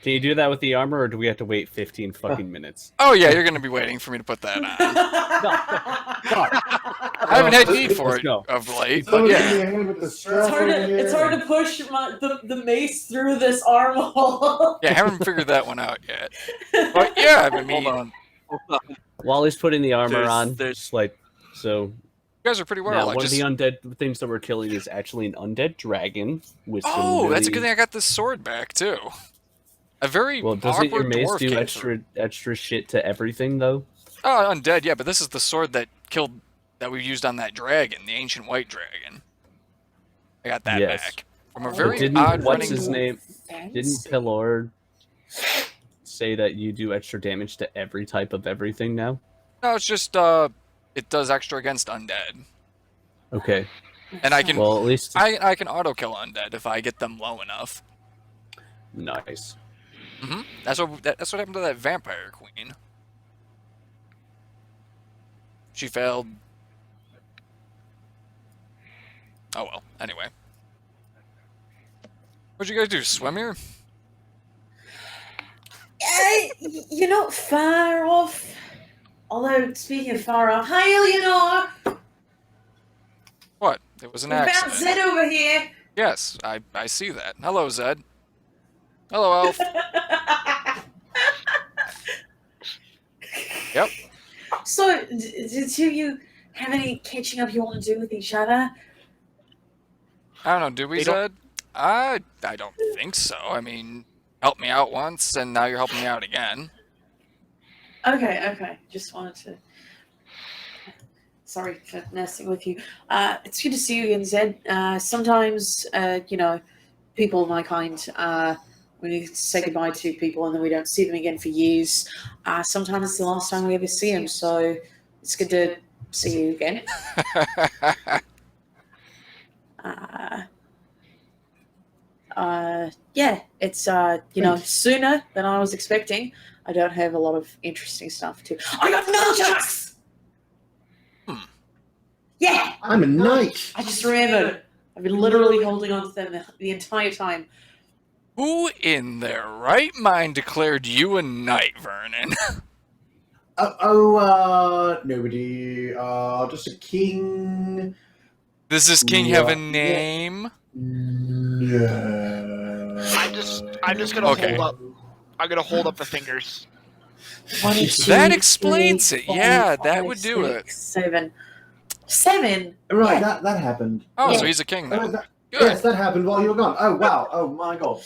Can you do that with the armor, or do we have to wait 15 fucking minutes? Oh yeah, you're gonna be waiting for me to put that on. I haven't had need for it of late, but yeah. It's hard to push the mace through this arm hole. Yeah, I haven't figured that one out yet. But yeah, I mean, Hold on. While he's putting the armor on, there's- just like so. You guys are pretty well. Now, one of the undead things that we're killing is actually an undead dragon with some really... that's a good thing I got this sword back too. A very well. Doesn't your mace dwarf do extra shit to everything though? Oh, undead, yeah, but this is the sword that we used on that dragon, the ancient white dragon. I got that back from a very odd what's running. His name? Didn't Pilor say that you do extra damage to every type of everything now? No, it's just it does extra against undead. Okay. And I can well at least I can auto kill undead if I get them low enough. Nice. Mm-hmm. That's what happened to that vampire queen. She failed. Oh well. Anyway, what'd you guys do? Swim here? You're not far off. Although, speaking of far off, hi Illianor! What? It was an We found accident. Zed over here! Yes, I see that. Hello, Zed. Hello, Elf. Yep. So, do you have any catching up you want to do with each other? I don't know, do we, Zed? I don't think so. I mean, helped me out once, and now you're helping me out again. Okay. Just wanted to... Sorry for messing with you. It's good to see you again, Zed. Sometimes, people of my kind, we say goodbye to people and then we don't see them again for years. Sometimes it's the last time we ever see them, so it's good to see you again. Yeah, it's, sooner than I was expecting. I don't have a lot of interesting stuff to... I got nunchucks! Yeah! I'm a knight! I just remembered. I've been literally holding on to them the entire time. Who in their right mind declared you a knight, Vernon? Nobody. Just a king. Does this king have a name? No. I'm just gonna hold up. I'm gonna hold up the fingers. 1, 2, That explains 3, it. 4, Yeah, 5, that would do 6, 7. 7? Right, Yeah. that happened. Oh, Yeah. so he's a king now. Good. Yes, that happened while you were gone. Oh, wow. Oh, my God.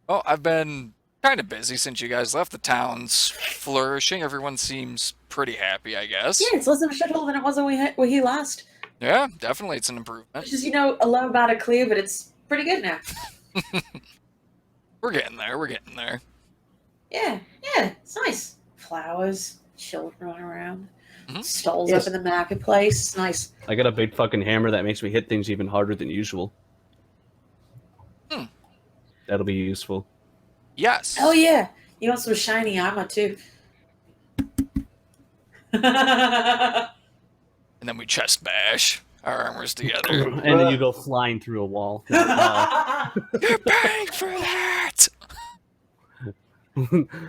Well, I've been kind of busy since you guys left. The town's flourishing. Everyone seems pretty happy, I guess. Yeah, it's less of a shithole than it was when we were here last. Yeah, definitely. It's an improvement. Which is, a low bar to clear, but it's pretty good now. We're getting there. We're getting there. Yeah, it's nice. Flowers, children running around. Mhm. Stalls up in the marketplace. Nice. I got a big fucking hammer that makes me hit things even harder than usual. That'll be useful. Yes. Oh yeah, you want some shiny armor too. And then we chest bash our armors together. And then you go flying through a wall. You're paying for that!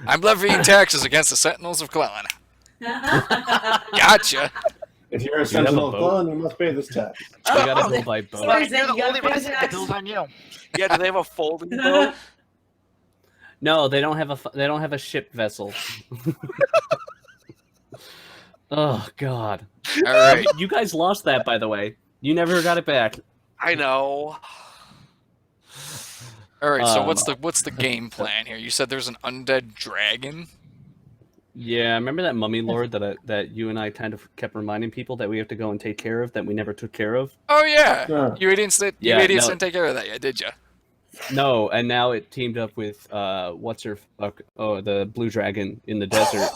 I'm levying taxes against the Sentinels of Clelen. Gotcha. If you're a have a sentinel of boat? Clelen, you must pay this tax. We gotta go by boat. Sorry, You're Zed, the you only gotta one pay that tax. bills on you. Yeah, do they have a folding boat? No, they don't have a ship vessel. Oh God! All right. You guys lost that, by the way. You never got it back. I know. All right. So what's the game plan here? You said there's an undead dragon. Yeah, remember that mummy lord that you and I kind of kept reminding people that we have to go and take care of that we never took care of? Oh yeah. Sure. You idiots didn't take care of that yet, did you? No, and now it teamed up with the blue dragon in the desert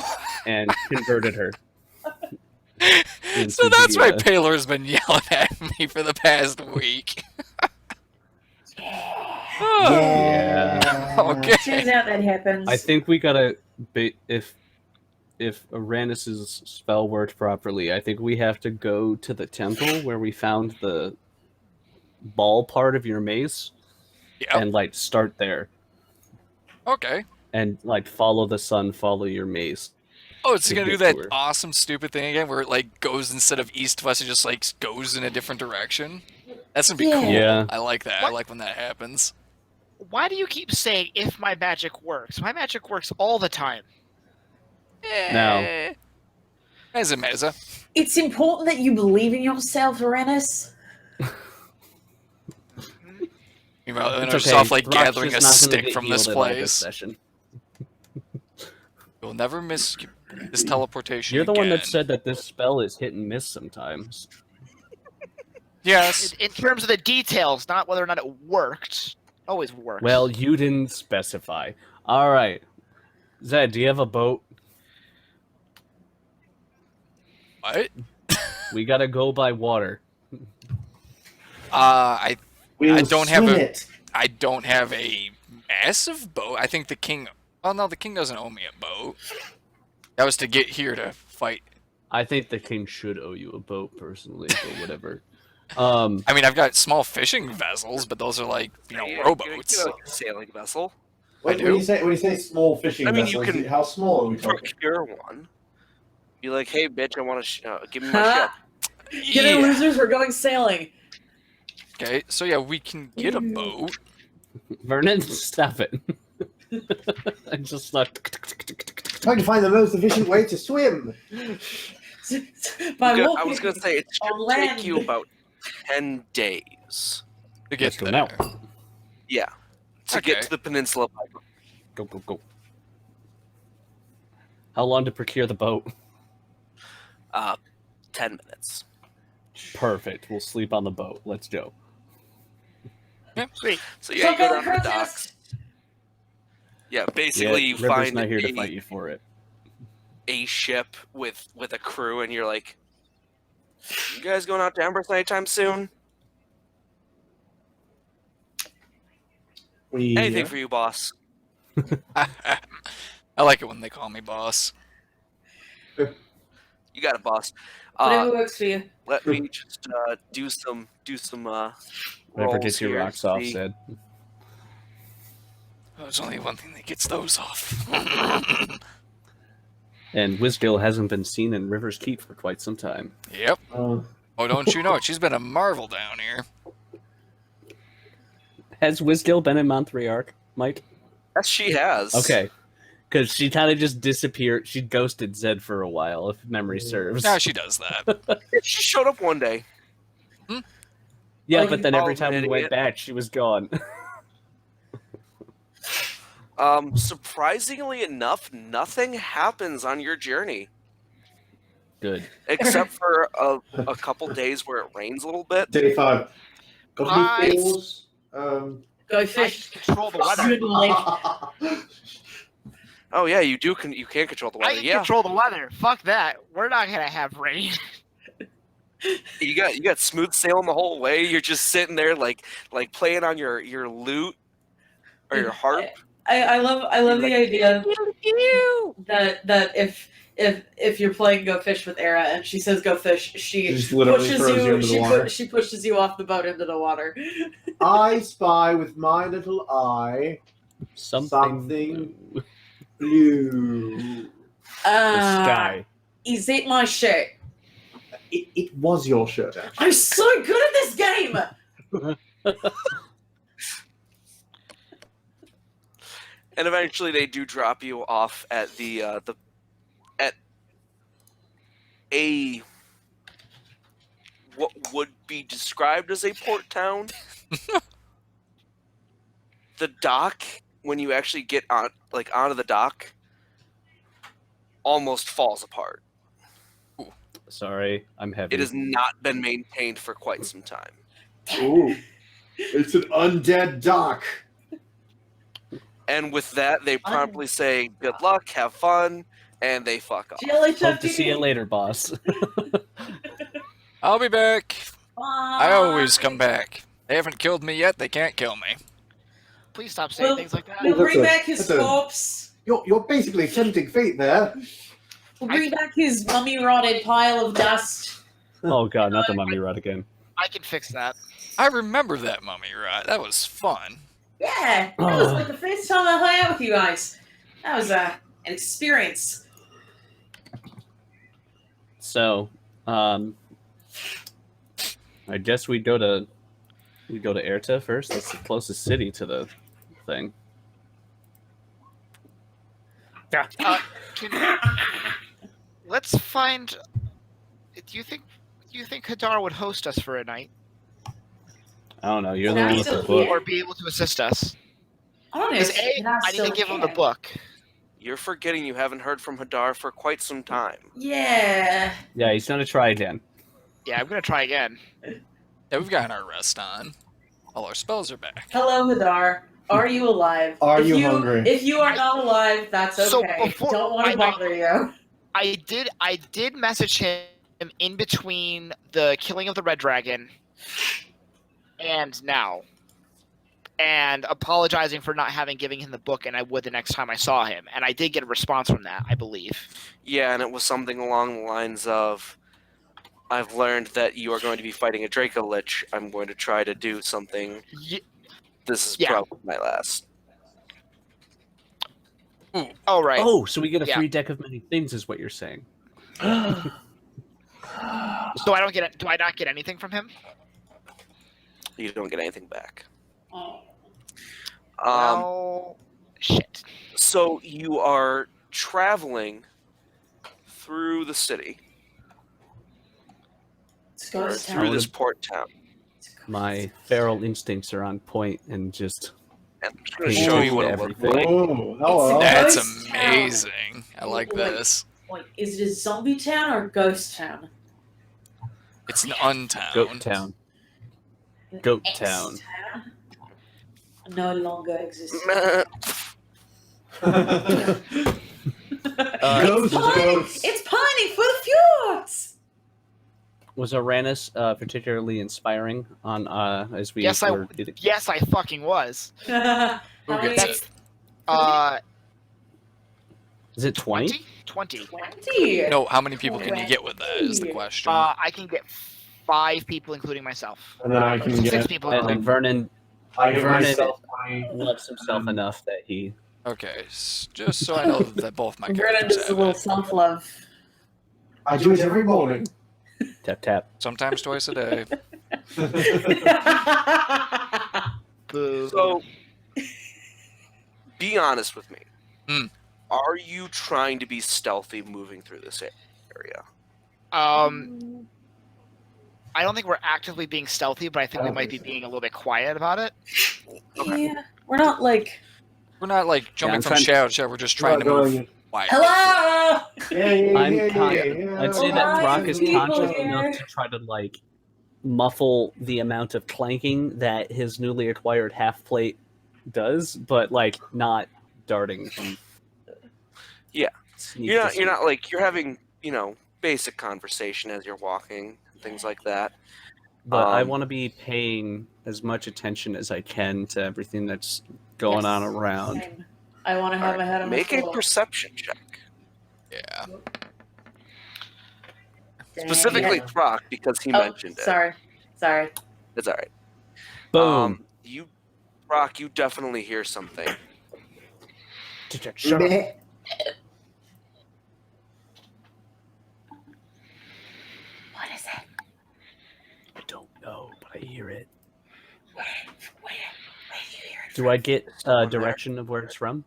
and converted her. So that's why Paylor's been yelling at me for the past week. Yeah. Okay. Turns out that happens. I think we gotta if Arranis' spell worked properly, I think we have to go to the temple where we found the ball part of your mace Yeah. and like start there Okay. and like follow the sun, follow your maze. Oh, it's To gonna do get that to her. awesome, stupid thing again, where it like goes instead of east to west, it just like goes in a different direction. That's gonna be Yeah. cool. Yeah. I like that. I What? like when that happens. Why do you keep saying if my magic works? My magic works all the time. Now- Meza. It's important that you believe in yourself, Arranis. Meanwhile, It's Illianor's okay. off like Throck's gathering a just not gonna stick get from healed this at all this place. session. You'll never miss this teleportation. You're the one that again. said that this spell is hit and miss sometimes. Yes. In terms of the details, not whether or not it worked. Always works. Well, you didn't specify. All right, Zed, do you have a boat? What? We gotta go by water. I We'll don't have swim a- it. I don't have a massive boat. I think the king. Oh no, the king doesn't owe me a boat. That was to get here to fight. I think the king should owe you a boat personally, but whatever. I mean, I've got small fishing vessels, but those are like rowboats. You know, like a sailing vessel. When do. you say small fishing I mean, you vessels, can- how small are we talking? Procure one. Be like, hey, bitch, I want to give me my Huh? ship. Get in, Yeah. losers, we're going sailing. Okay, so yeah, we can get a boat. Vernon, stop it. I just like. Trying to find the most efficient way to swim. By I walking was gonna say it should on land. take you about 10 days. To get Let's go there. now. Yeah, to Okay. get to the peninsula. Go, go, go. How long to procure the boat? 10 minutes. Perfect. We'll sleep on the boat. Let's go. Sweet. So yeah, you go down to the Contest. docks. Yeah, basically Yeah, you River's find not here to fight you for it. a ship with a crew, and you're like, "You guys going out to Embers anytime soon? Anything for you, boss." I like it when they call me boss. You got it, boss. Whatever works for you. Let me just do some Never rolls get your here, rocks off, see. Zed. There's only one thing that gets those off. And Wisgill hasn't been seen in River's Keep for quite some time. Yep. Oh, don't you know it? She's been a marvel down here. Has Wisgill been in Montriarch, Mike? Yes, she has. Okay. Because she kind of just disappeared. She ghosted Zed for a while, if memory serves. Now she does that. She showed up one day. Yeah, Oh, but then every oh, time we idiot. went back, she was gone. Surprisingly enough, nothing happens on your journey Good. except for a couple days where it rains a little bit. Day 5. Got any Nice. balls? Go I fish. can control the weather. Good life. Oh yeah, you do. You can control the I weather. can Yeah, control the weather. Fuck that. We're not gonna have rain. you got smooth sailing the whole way. You're just sitting there like playing on your lute or your harp. I love the idea that if you're playing Go Fish with Aera and she says go fish, she Just literally pushes throws you into the water. she pushes you off the boat into the water. I spy with my little eye Something. blue. The sky. Is it my shirt? It was your shirt, actually. I'm so good at this game. And eventually, they do drop you off at a what would be described as a port town. The dock, when you actually get on onto the dock, almost falls apart. Sorry, I'm heavy. It has not been maintained for quite some time. Ooh. It's an undead dock. And with that, they promptly say, "Good luck, have fun," and they fuck off. Hope to see you later, boss. I'll be back. I Bye. always come back. They haven't killed me yet. They can't kill me. Please stop saying Well- things like that. We'll That's bring a- back his that's a- corpse. You're basically tempting fate there. We'll bring back his mummy rotted pile of dust. Oh god, not the mummy rod again. I can fix that. I remember that mummy ride. That was fun. Yeah, that was like the first time I hung out with you guys. That was an experience. So, I guess we go to Erta first. That's the closest city to the thing. Yeah. Let's find. Do you think Hadar would host us for a night, I don't know. You're the Can I one with still the book. or be able to assist us? I don't know. Because if I need to give him the book. You're forgetting you haven't heard from Hadar for quite some time. Yeah. Yeah, he's gonna try again. Yeah, I'm gonna try again. Yeah, we've gotten our rest on. All our spells are back. Hello, Hadar. Are you alive? Are if you hungry? If you are not alive, that's okay. So before- Don't want to bother you. I did message him in between the killing of the red dragon and now, and apologizing for not having given him the book, and I would the next time I saw him. And I did get a response from that, I believe. Yeah, and it was something along the lines of, I've learned that you are going to be fighting a Draco Lich. I'm going to try to do something. This is probably my last. Oh, right. Oh, so we get a Yeah. free deck of many things, is what you're saying. So I don't get. Do I not get anything from him? You don't get anything back. Oh. Well, shit. So you are traveling through the city, It's or ghost through town. this port town. My feral instincts are on point and just And I'm just going to Hey, show check you what it looks everything. like. Oh, hello. That's Ghost town. amazing. I like this. Like, is it a zombie town or a ghost town? It's an untown. Goat Town. Goat X Town. No longer exists. Ghost, ghosts. It's pining for the fjords. Was Arranis particularly inspiring on as we Yes, were Yes, I fucking was. How Who many? gets it? Is it 20? 20. 20. No, how many people can you get with that is the question. I can get 5 people, including myself. And then I can 6 get. people, And then including. Vernon I give Vernon myself my. loves himself enough that he Okay, just so I know that both my Vernon characters does a have little it. self-love. I do it every morning. tap tap. Sometimes twice a day. Boo. So, be honest with me. Hmm. Are you trying to be stealthy moving through this area? I don't think we're actively being stealthy, but I think we might be being a little bit quiet about it. Okay. Yeah, we're not like, We're not like jumping I'm from trying- shadow to shadow. We're just trying to move quietly. hello. I'd say that Alright, Brock is people conscious here. enough to try to like muffle the amount of clanking that his newly acquired half plate does, but like not darting from Yeah. sneak You're to not. You're sneak. not like you're having basic conversation as you're walking, things like that. But I Um, want to be paying as much attention as I can to everything that's going on Yes, around. same. I want to have my head on my Make a pillow. perception check, Yeah. Dang specifically it. Brock, because he Oh, mentioned it. sorry. It's all right. Boom. Brock, you definitely hear something. Shut up. What is it? I don't know, but I hear it. Where do you hear it? Do I get Someone there. direction of where it's from?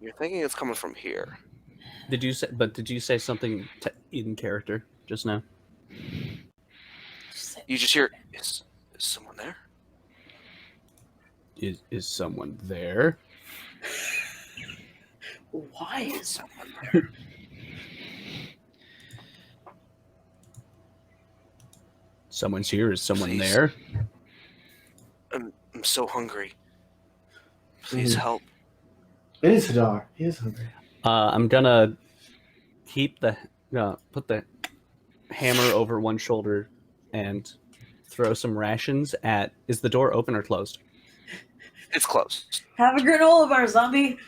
You're thinking it's coming from here. Did you say? But did you say something in character just now? You just hear, is someone there? Is someone there? Why is Someone there. Someone's here. Is someone Please. there? I'm so hungry. Please help. It is Hadar. He is hungry. I'm gonna keep put the hammer over one shoulder and throw some rations at. Is the door open or closed? It's closed. Have a granola bar, zombie.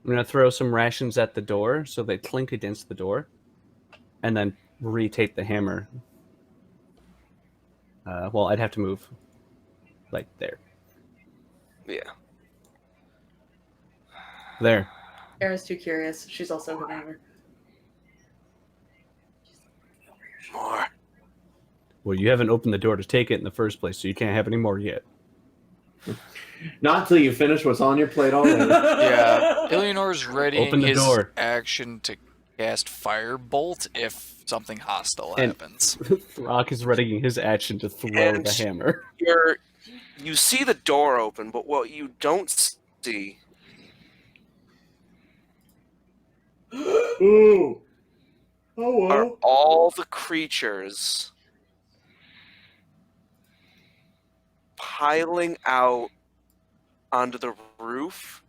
I'm gonna throw some rations at the door so they clink against the door, and then re-tape the hammer. Well, I'd have to move Like there. Yeah. There. Aera's too curious. She's also a hammer. More. Well, you haven't opened the door to take it in the first place, so you can't have any more yet. Not until you finish what's on your plate already. Yeah, Illianor's readying Open the his door. action to cast Firebolt if something hostile And- happens. Throck is readying his action to throw And- the hammer. You see the door open, but what you don't see Ooh. Oh are well. all the creatures piling out onto the roof.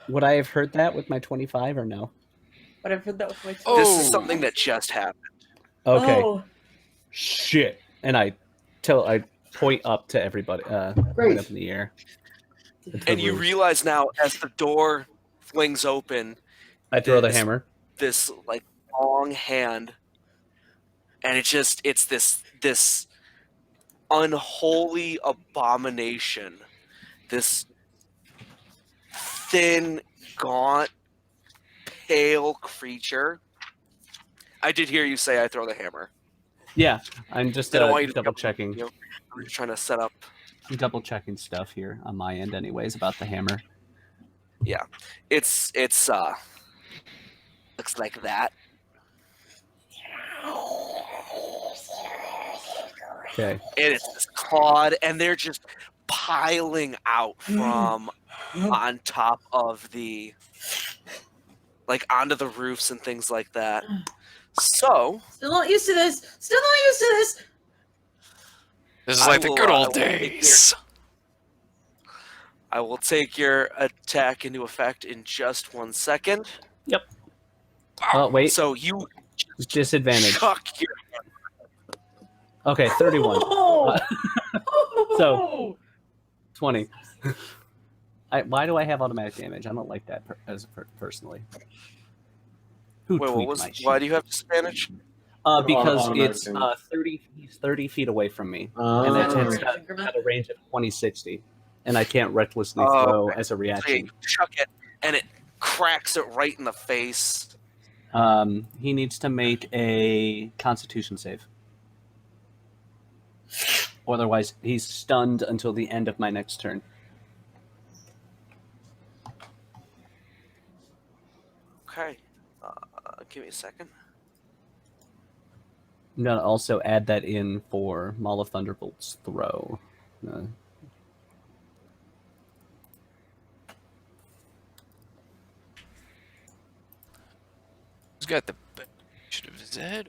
Would I have heard that with my 25 or no? But I've heard that with my Oh. This is something that just happened. Okay. Oh, Shit. And I point up to everybody. Great. Point up in the air. And you realize now, as the door flings open, I throw the this- hammer. this like long hand, and it's this unholy abomination, this thin, gaunt, pale creature. I did hear you say I throw the hammer. Yeah, I'm just I don't want you to double checking. You know, I'm just trying to set up. Double checking stuff here on my end, anyways, about the hammer. It's looks like that. Okay. And it's this clawed, and they're just piling out from on top of the, like, onto the roofs and things like that. So still not used to this. Still not used to this. This is I like the will, good I old will take days. I will take your attack into effect in just 1 second. Oh, wait. So you Disadvantage. chuck your Okay, 31. Oh. So- 20. Why do I have automatic damage? I don't like that personally. Who Wait, tweaked my why sheet? do you have disadvantage? Because Automatic it's damage. 30 feet away from me, and it's Oh. got a range of 20-60, and I can't recklessly Oh, throw okay. as a So you reaction. chuck it, and it cracks it right in the face. He needs to make a Constitution save. Otherwise, he's stunned until the end of my next turn. Okay. Give me a second. I'm gonna also add that in for Maul of Thunderbolt's throw. Who's got the should have Zed?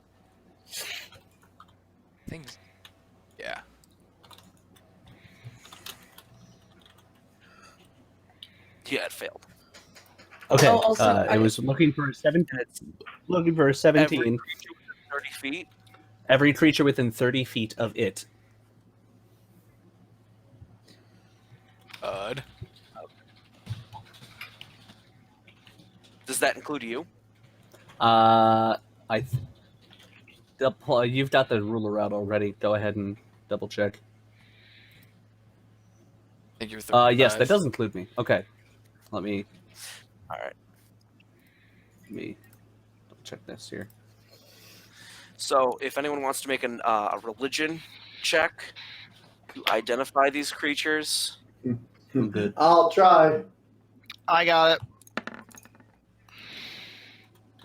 Things. Yeah. Yeah, it failed. Okay, Oh, also, I was looking for a 17. Looking for a 17. Every creature within 30 feet. Every creature within 30 feet of it. Odd. Does that include you? You've got the ruler out already. Go ahead and double check. I think you're 35. Yes, that does include me. Okay, let me All right. double check this here. So, if anyone wants to make a religion check to identify these creatures, I'm good. I'll try. I got it.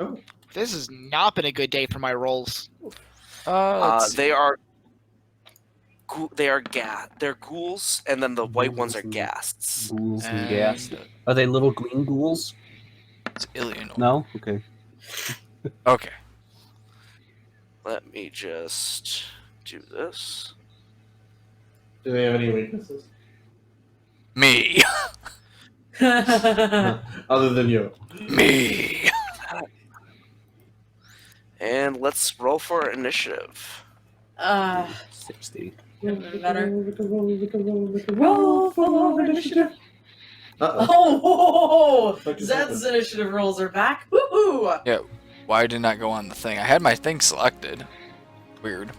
Oh. This has not been a good day for my rolls. Let's see. they are they're ghouls, and then the white ones are ghasts. Ghouls and And gas. Are they little green ghouls? It's Illianor. No. Okay. Okay. Let me just do this. Do they have any weaknesses? Me. Other than you. Me. And let's roll for initiative. 60. Better. Roll for initiative. Oh, Fuck is Zed's open. initiative rolls are back. Woohoo! Why did not go on the thing? I had my thing selected. Weird.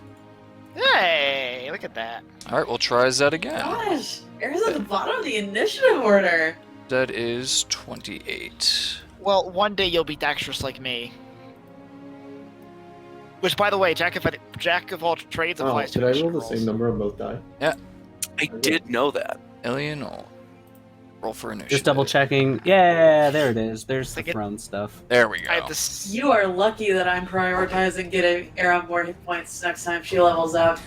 Hey, look at that. All right, we'll try Zed again. Gosh, Aera's at the bottom of the initiative order. Zed is 28. Well, one day you'll be dexterous like me. Which, by the way, Jack of all trades Oh, applies to did I roll initiative the rolls. same number on both die? I did know that. Illianor. Roll for initiative. Just double checking. Yeah, there it is. There's the Like it- throne stuff. There we go. I have this. You are lucky that I'm prioritizing getting Aera more hit points next time she levels up.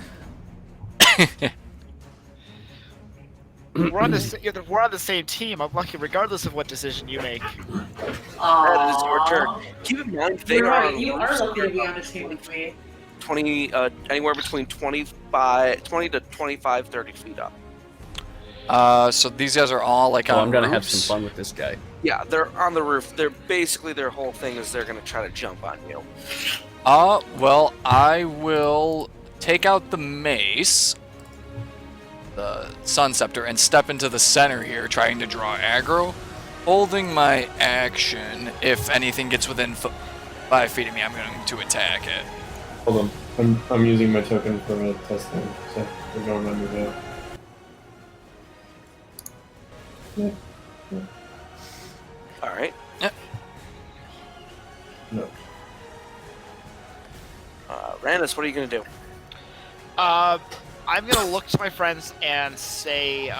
We're on the same team. I'm lucky, regardless of what decision you make. That is your turn. Keep in mind they You're are right. on You roofs are lucky to that be are on a team with me. 20, anywhere between 20 to 25, 30 feet up. So these guys are all like So on I'm gonna have roofs? some fun with this guy. Yeah, they're on the roof. They're basically their whole thing is they're gonna try to jump on you. Well, I will take out the mace, the Sun Scepter, and step into the center here, trying to draw aggro, holding my action. If anything gets within 5 feet of me, I'm going to attack it. Hold on. I'm using my token for a test thing, so we're going under that. Yeah. All right. No. Arranis, what are you gonna do? I'm gonna look to my friends and say,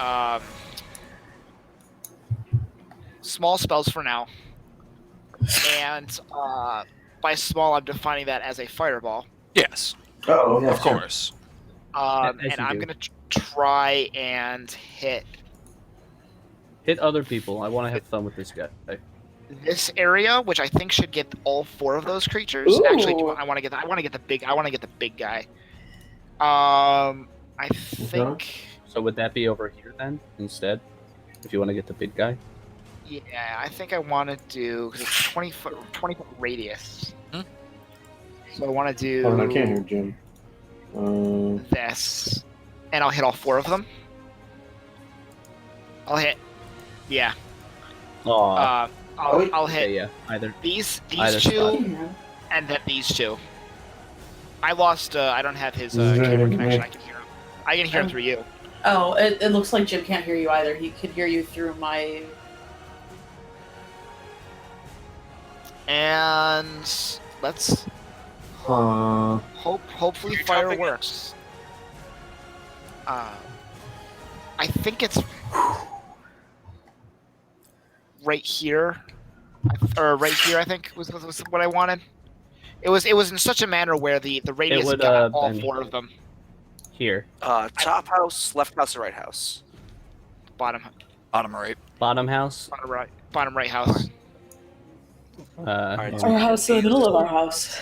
small spells for now. And by small, I'm defining that as a fireball. Yes, Oh, yeah, of course. As And you I'm do. gonna try and hit Hit other people. I want to have fun with this guy. this area, which I think should get all 4 of those creatures. Ooh. Actually, I want to get the big guy. I think. So would that be over here then instead? If you want to get the big guy. Yeah, I think I want to do because it's 20 foot radius. Hmm? So I want to do Oh, I can't hear Jim. this, and I'll hit all 4 of them. I'll hit. Yeah. Oh, I'll hit yeah. Either. these Either 2, spot. and then these 2. I lost. I don't have his Is there camera any- connection. I can hear him. I can hear him through you. Oh, it looks like Jim can't hear you either. He can hear you through my. And let's Huh. hopefully You're fire jumping in. works. I think it's right here, or right here. I think was what I wanted. It was in such a manner where the radius would, got all been- 4 of them. Here. Top house, left house, or right house? Bottom Right. Bottom house. bottom right house. right, and- so- Our house in the middle of our house.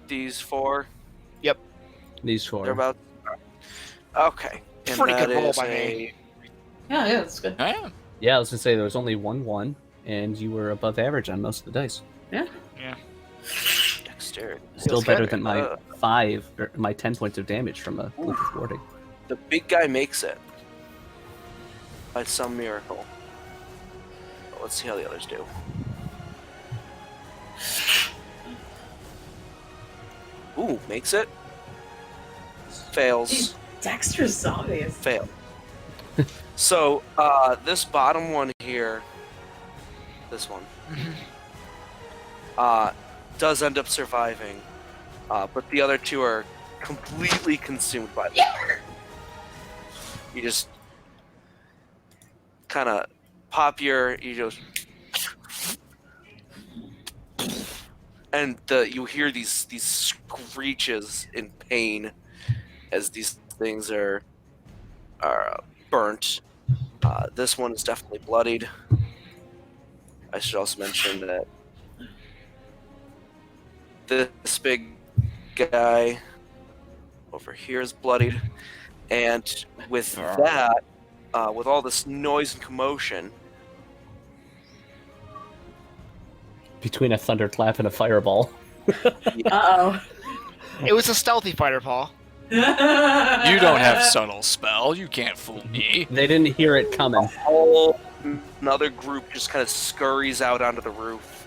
These 4, These 4. they're about. Okay. And Pretty that good roll is by a- me. Yeah, that's good. Oh, yeah. Yeah, I was gonna say there was only 1-1, and you were above average on most of the dice. Dexterity. Still Feels better good. than my my 10 points of damage from a Blue Warding. The big guy makes it by some miracle. But let's see how the others do. Ooh, makes it. Fails. Dexter's zombies. Fail. So, this bottom one here, this one, does end up surviving, but the other 2 are completely consumed by the fire. You just kind of pop you just, and you hear these screeches in pain as these things are burnt. This one is definitely bloodied. I should also mention that this big guy over here is bloodied, and with that, with all this noise and commotion, Between a thunderclap and a fireball. Uh It was a stealthy fireball. oh. You don't have subtle spell. You can't fool me. They didn't hear it coming. whole another group just kind of scurries out onto the roof.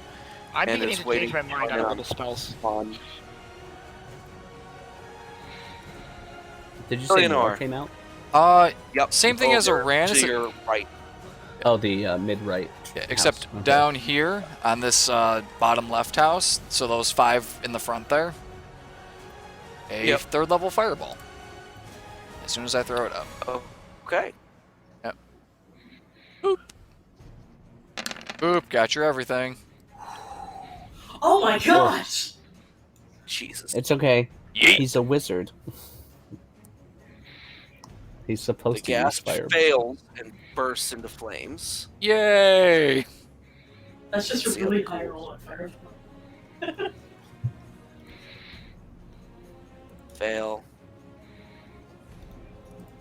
I'm And beginning it's to waiting change my mind for on them. little spells. On Did you say more Illianor. came out? Yep. Same thing as over Arranis. to your right. Oh, the mid-right. Yeah, except house. Okay. down here on this bottom left house, so those 5 in the front there, a Yep. 3rd level fireball. As soon as I throw it up. Okay. Yep. Boop. Boop, got your everything. Oh my gosh! Jesus. It's okay. Yeet. He's a wizard. He's The supposed to use gas fire. fails and bursts into flames. Yay! That's just See a really how high cool. roll at fireball. Fail.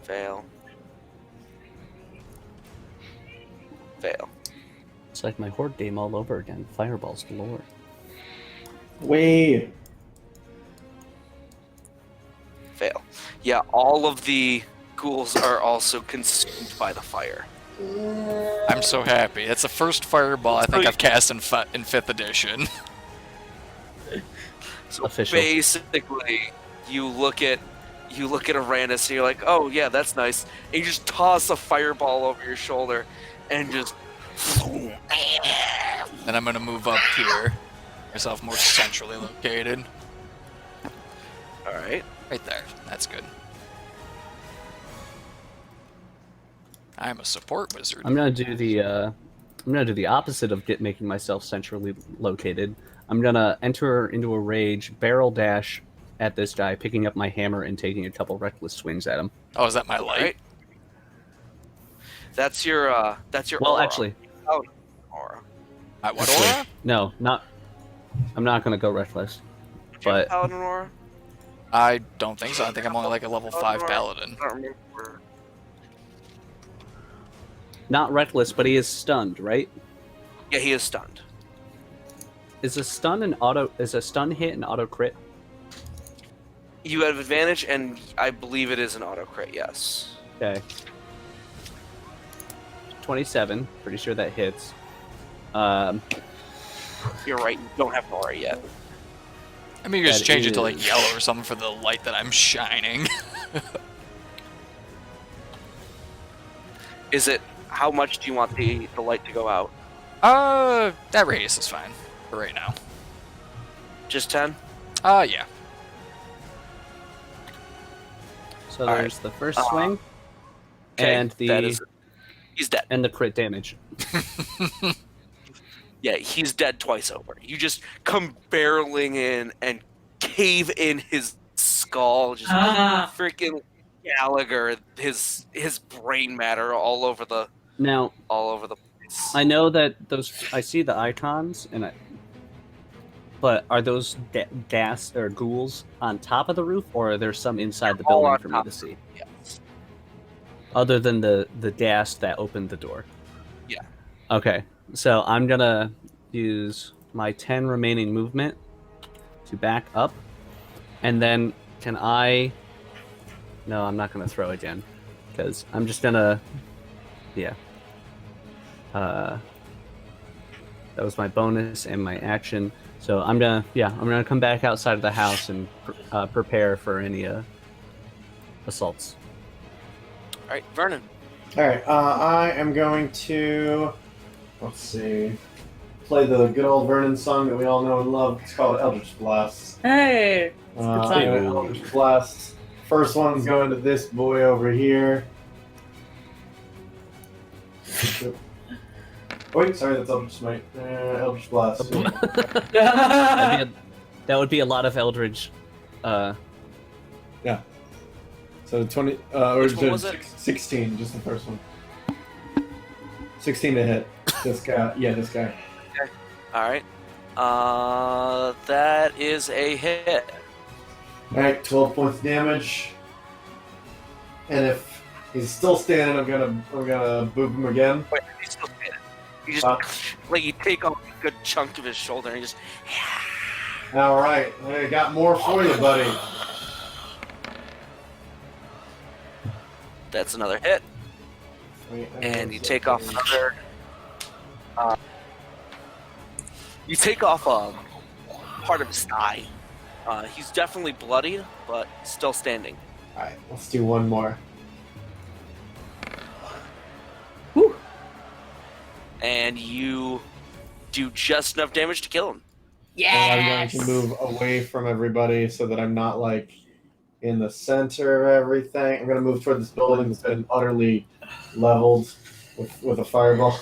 Fail. Fail. It's like my horde game all over again. Fireballs galore. Wait. Fail. Yeah, all of the ghouls are also consumed by the fire. I'm so happy. It's the first fireball I think I've cast in 5th edition. So Official. basically, you look at Arranis and you're like, oh yeah, that's nice. And you just toss a fireball over your shoulder and just Then I'm gonna move up here. Myself more centrally located. Alright. Right there. That's good. I'm a support wizard. I'm gonna do the opposite of making myself centrally located. I'm gonna enter into a rage, barrel dash at this guy, picking up my hammer and taking a couple reckless swings at him. Oh, is that my light? Right. That's your Well, aura. actually, Aura. What aura? no, not. I'm not gonna go reckless. Did you have But Paladin aura? I don't think so. I think I'm only like a level 5 paladin. I don't remember. not reckless, but he is stunned, right? Yeah, he is stunned. Is a stun hit an auto crit? You have advantage, and I believe it is an auto crit. Yes. Okay. 27. Pretty sure that hits. You're right. You don't have an aura yet. I mean, you just That change it to like is- yellow or something for the light that I'm shining. Is it? How much do you want the light to go out? That radius is fine for right now. Just 10? Yeah. So All there's the first Uh, swing, Okay, and that is, he's dead. the crit damage. Yeah, he's dead twice over. You just come barreling in and cave in his skull, just freaking Gallagher, his brain matter all over the Now, place. I know that I see the icons, but are those gas or ghouls on top of the roof, or are there some inside the All building on for me top. to see? Yes. Other than the gas that opened the door. Yeah. Okay, so I'm gonna use my 10 remaining movement to back up, and then can I? No, I'm not gonna throw again, because I'm just gonna, yeah. That was my bonus and my action. So I'm gonna come back outside of the house and prepare for any assaults. All right, Vernon. All right, I am going to, let's see, play the good old Vernon song that we all know and love. It's called Eldritch Blast. Hey! Anyway, Eldritch Blast. First one's going to this boy over here. Wait, sorry, that's Eldritch Smite. Eldritch Blast. That would be a lot of Eldridge. So 20, or Which one was it? 16, just the first one. 16 to hit. This guy, this guy. All right. That is a hit. Alright, 12 points of damage. And if he's still standing, I'm gonna boop him again. Wait, he's still standing. You just like you take off a good chunk of his shoulder and you just. Alright, I got more for you, buddy. That's another hit, Wait, and you take off another. You take off part of his thigh. He's definitely bloodied, but still standing. Alright, let's do one more. And you do just enough damage to kill him. And I'm going Yes. to move away from everybody so that I'm not like in the center of everything. I'm going to move toward this building that's been utterly leveled with a fireball.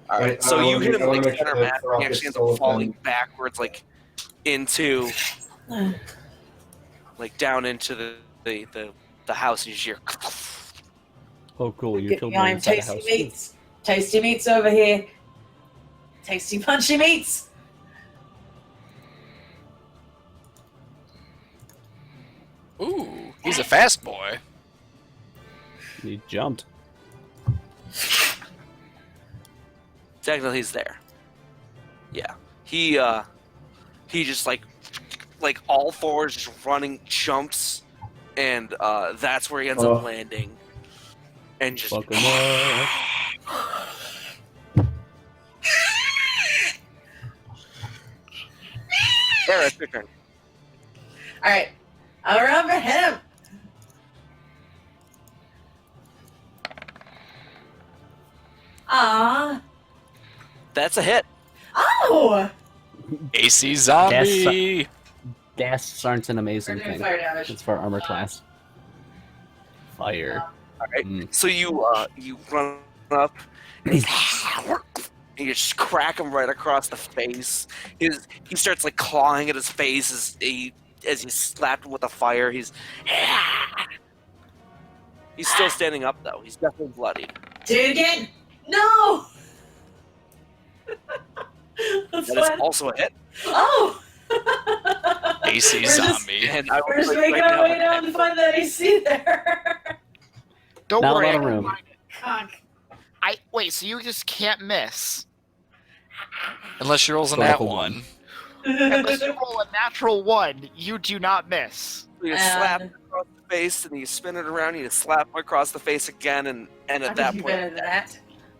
All right, Right, so I you wanna hit make- him I wanna like make sure center that mass, Throck and he is actually ends still up falling within- backwards, like into, like down into the house. And you just hear. Oh, cool! You Get killed me, me I'm inside the tasty house. meats. Tasty meats over here. Tasty punchy meats. Ooh, he's a fast boy. He jumped. Technically, he's there. Yeah, he just like all fours, just running, jumps, and that's where he ends up landing, and just. Fuck him up. Aera, it's your turn. All right, I'm around for him. Ah. That's a hit. Oh. AC zombie. Ghasts aren't an amazing We're doing thing. fire damage. It's for armor class. Fire. All right. Mm. So you run up, and he's and you just crack him right across the face. He starts like clawing at his face as you slapped him with the fire. He's still standing up though. He's definitely bloodied. Do it again. No. That's That is fun. also a hit. Oh. AC We're just- zombie. And I We're was just like, making right our now, way down to find that AC there. Don't Now worry. I'm I out of can room. find it. Cock. Wait. So you just can't miss Unless she rolls a Roll nat up a one. unless you roll a natural 1. You do not miss. you slap And- him across the face, and you spin it around. You slap him across the face again, and I at think that you point, better than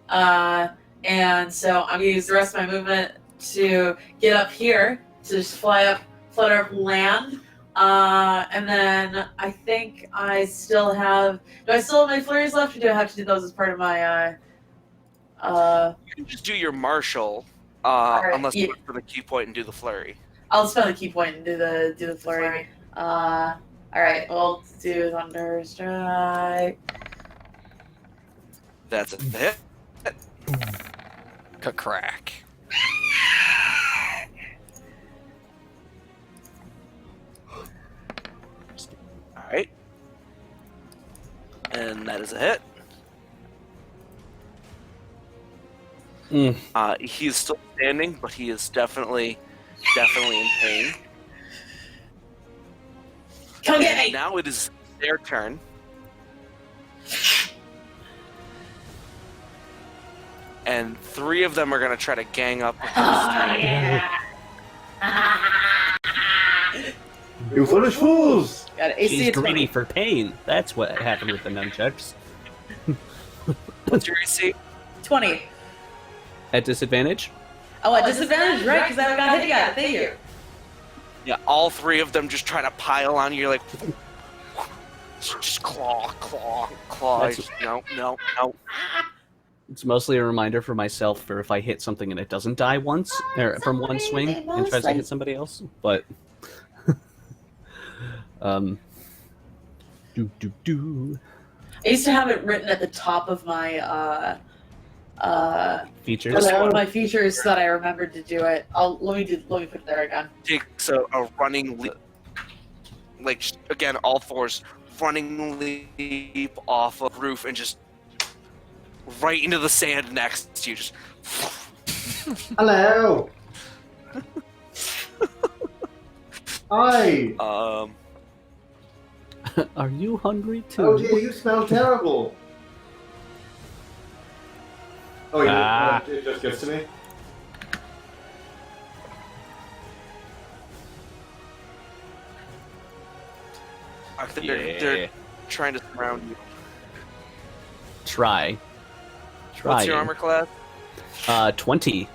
that. And so I'm gonna use the rest of my movement to get up here to just flutter up land. And then I think I still have. Do I still have my flurries left, or do I have to do those as part of my? you can just do your martial, Alright, unless yeah. you look for the key point and do the flurry. I'll spend the key point and do the flurry. All right, we'll do thunder strike. That's a hit. Crack. All right, and that is a hit. He is still standing, but he is definitely in pain. Come get And me! now it is their turn. And 3 of them are going to try to gang up with Oh, these yeah. You foolish fools! Got it. AC She's of 20. greedy for pain. That's what happened with the nunchucks. What's your AC? 20. At disadvantage? Oh, at disadvantage, right? Because I haven't got hit yet. Thank you. Yeah, all 3 of them just try to pile on you. You're like, just claw. That's- Just, no. It's mostly a reminder for myself for if I hit something and it doesn't die once, or from one swing, and tries to hit somebody else. But do. I used to have it written at the top of my Features. one of my features so that I remembered to do it. Let me put it there again. Takes a running leap. Like, again, all 4s running leap off a roof and just right into the sand next to you. Just Hello! Hi! Are you hungry too? Oh dear, you smell terrible! Oh, Ah. it just gets to me? they're trying to surround you. Try. What's your armor class? 20.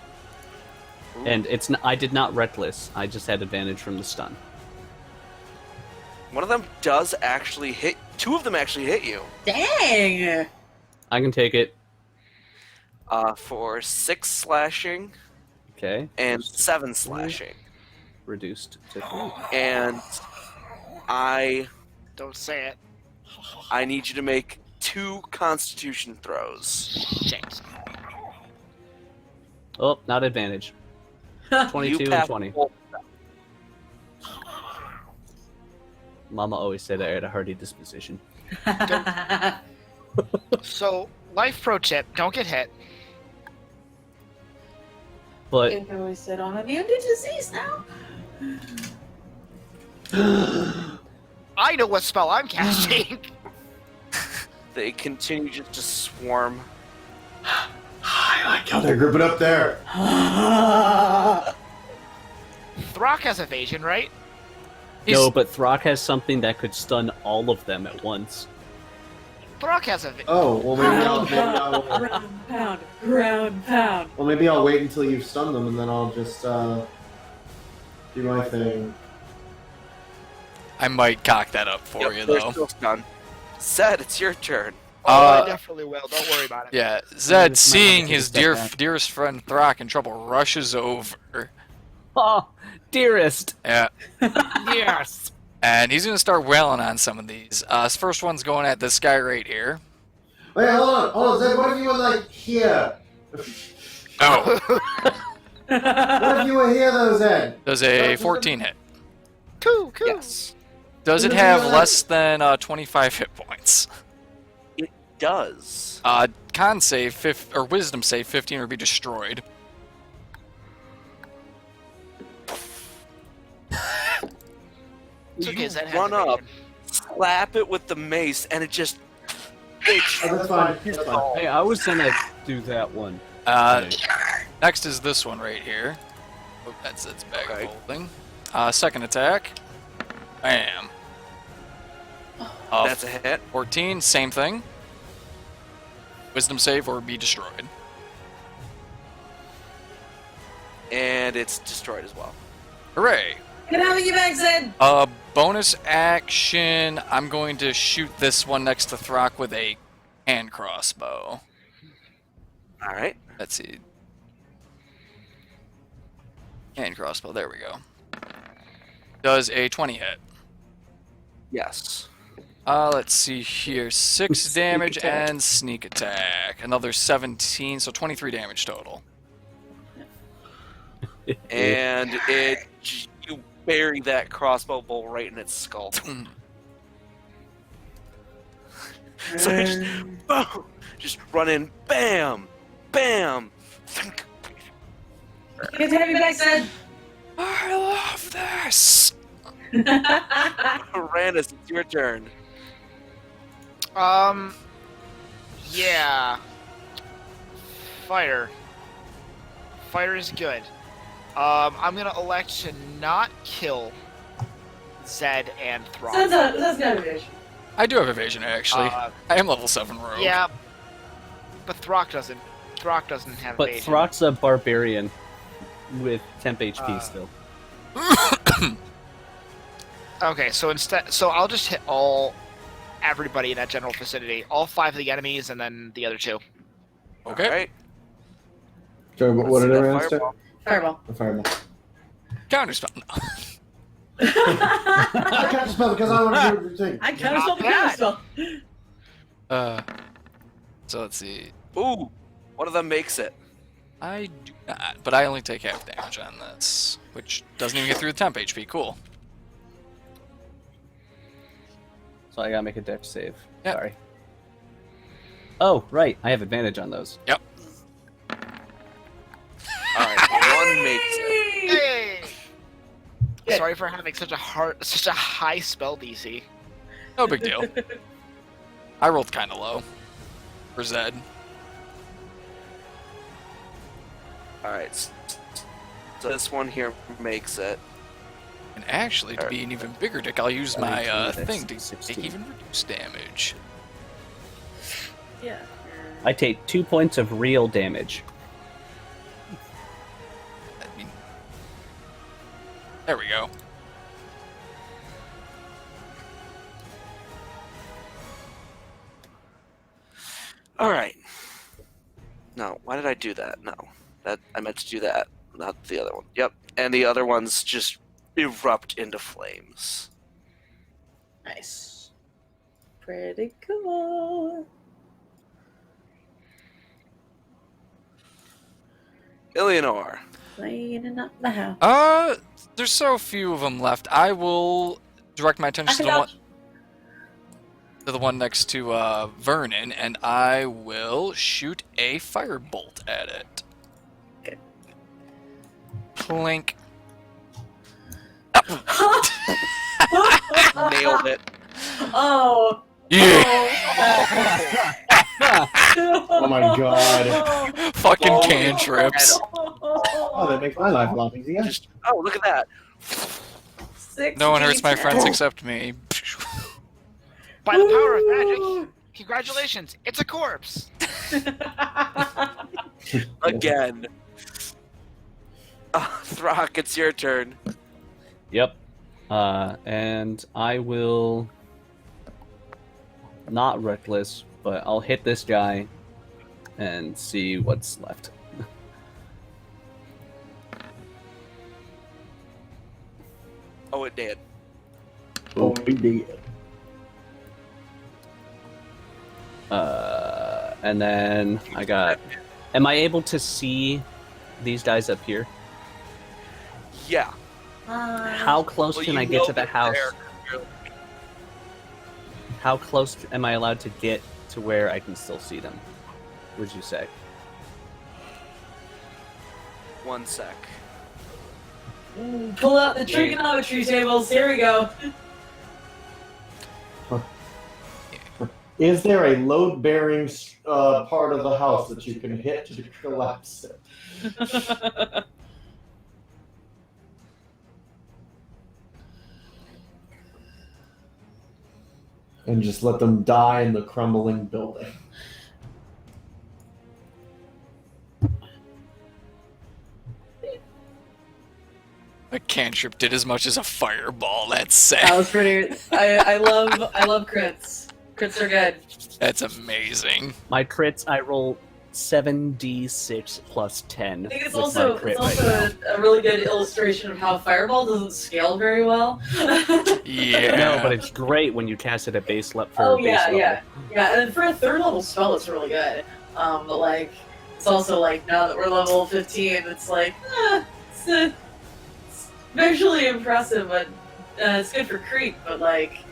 Ooh. And I did not reckless. I just had advantage from the stun. One of them does actually hit. 2 of them actually hit you. Dang! I can take it. For 6 slashing Okay. and 7 slashing. Reduced to 3. And I Don't say it. need you to make 2 Constitution throws. Shit. Oh, not advantage. 22 and pass 20. both. Mama always said I had a hardy disposition. So, life pro tip: don't get hit. But It always said I'm immune to disease now. I know what spell I'm casting. They continue just to swarm. I like how they're grouping up there. Throck has evasion, right? no, but Throck has something that could stun all of them at once. Throck has evasion. Oh, well Ground pound. well maybe I'll wait until you've stunned them and then I'll just do my thing. I might cock that up for you, they're though. still stunned. Zed, it's your turn. I definitely will. Don't worry about it. Yeah, This Zed, might seeing have to his step back. dearest friend Throck in trouble, rushes over. Oh, dearest. Yeah, Yes. and he's gonna start wailing on some of these. His first one's going at this guy right here. Wait, hold on, Zed, what if you were like here? Oh, What if you were here though, Zed? does a 14 hit? Cool. Yes. Does it have less than 25 hit points? It does. Con save or Wisdom save 15 or be destroyed. It's okay, You Zed has run up, evasion. slap it with the mace, and it just... Oh, that's fine. That's fine. Hey, I was gonna do that one. Next is this one right here. Oh, that's its bag Okay. of holding. Second attack. Bam. That's a hit. 14, same thing. Wisdom save or be destroyed. And it's destroyed as well. Hooray! Get out of your bag, Zed! Bonus action. I'm going to shoot this one next to Throck with a hand crossbow. Alright. Let's see. Hand crossbow. There we go. Does a 20 hit. Yes. Let's see here. 6 Sneak damage attack. and sneak attack. Another 17, so 23 damage total. And you bury that crossbow bolt right in its skull. So it just, boom, just run in, bam, bam. Get to have your bag, Zed! I love this! Arranis, it's your turn. Yeah. Fire. Fire is good. I'm gonna elect to not kill Zed and Throck. That's not a vision. I do have evasion, actually. I am level 7 rogue. Yeah, but Throck doesn't. Throck doesn't have But evasion. Throck's a barbarian with temp HP still. Okay, so I'll just hit everybody in that general vicinity, all 5 of the enemies, and then the other 2. Okay. Alright. So what Let's did see that everyone say? fireball. Fireball. A fireball. Counterspell. No. I can't spell because I want to do the thing. I kind of Not the bad. spell. So let's see. Ooh, one of them makes it. I do not, but I only take half damage on this, which doesn't even get through the temp HP. Cool. So I gotta make a dex save. Yep. Sorry. Oh, right. I have advantage on those. Yep. Alright, one makes it. Hey! Good. Sorry for having such a high spell DC. No big deal. I rolled kind of low for Zed. Alright, so this one here makes it. And actually, to be an even bigger dick, I'll use my 17, thing to 16. take even reduced damage. Yeah. I take 2 points of real damage. I mean, there we go. All right. No, why did I do that? No, that I meant to do that, not the other one. Yep, and the other ones just erupt into flames. Nice. Pretty cool. Illianor. Cleaning up the house. There's so few of them left. I will direct my attention to the one next to Vernon, and I will shoot a firebolt at it. Good. Clink. Nailed it. Oh. Yeah. Oh my god. Fucking Oh, cantrips. Oh, that makes my life a lot easier. Just look at that. 6 No one hurts my D10. friends except me. By the power of magic, congratulations, it's a corpse. Again. Throck, it's your turn. Yep. And I will not reckless, but I'll hit this guy and see what's left. Oh, it did. Oh, we did. And then I got. Am I able to see these guys up here? Yeah. How close Well, can you I get know to the they're house? there. How close am I allowed to get to where I can still see them? Would you say? 1 sec. Pull out the trigonometry tables. Here we go. Is there a load-bearing part of the house that you can hit to collapse it? And just let them die in the crumbling building. A cantrip did as much as a fireball. That's That sad. was pretty. I love crits. Crits are good. That's amazing. My crits, I roll 7d6 plus 10. I think it's with also my crit it's right also now. a really good illustration of how Fireball doesn't scale very well. Yeah. No, but it's great when you cast it at base level. Oh yeah, yeah, and for a third level spell, it's really good. But like, it's also like now that we're level 15, it's like, it's visually impressive, but it's good for creep. But like,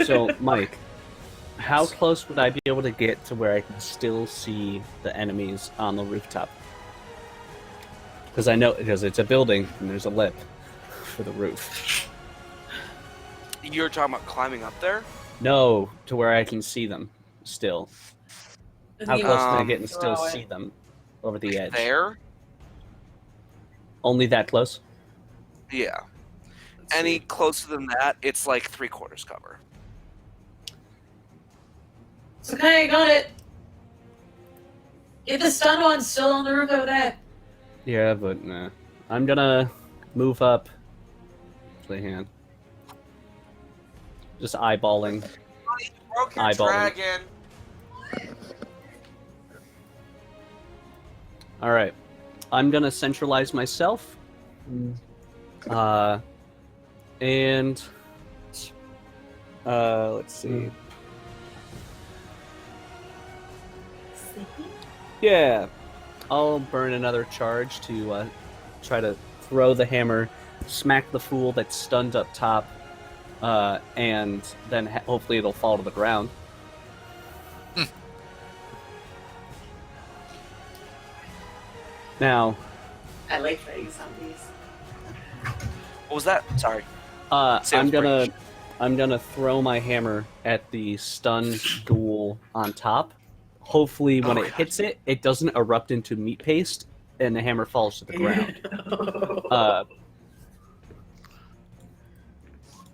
So, Mike, how close would I be able to get to where I can still see the enemies on the rooftop? Because it's a building and there's a lip for the roof. You're talking about climbing up there? No, to where I can see them still. How close can I get and still throw it. see them over the edge? There? Only that close? Yeah. Any closer than that, it's like 3/4 cover. It's okay, you got it. Get the stun one still on the roof over there. Yeah, but nah. I'm gonna move up. Play hand. Just eyeballing. Broke your Eyeballing. dragon. Alright. I'm gonna centralize myself. And let's see. Yeah. I'll burn another charge to try to throw the hammer, smack the fool that's stunned up top, and then hopefully it'll fall to the ground. Now, I like fighting zombies. What was that? Sorry. I'm Sounds gonna throw my hammer at the stunned ghoul on top. Hopefully, when it hits it, it doesn't erupt into meat paste, and the hammer falls to the ground.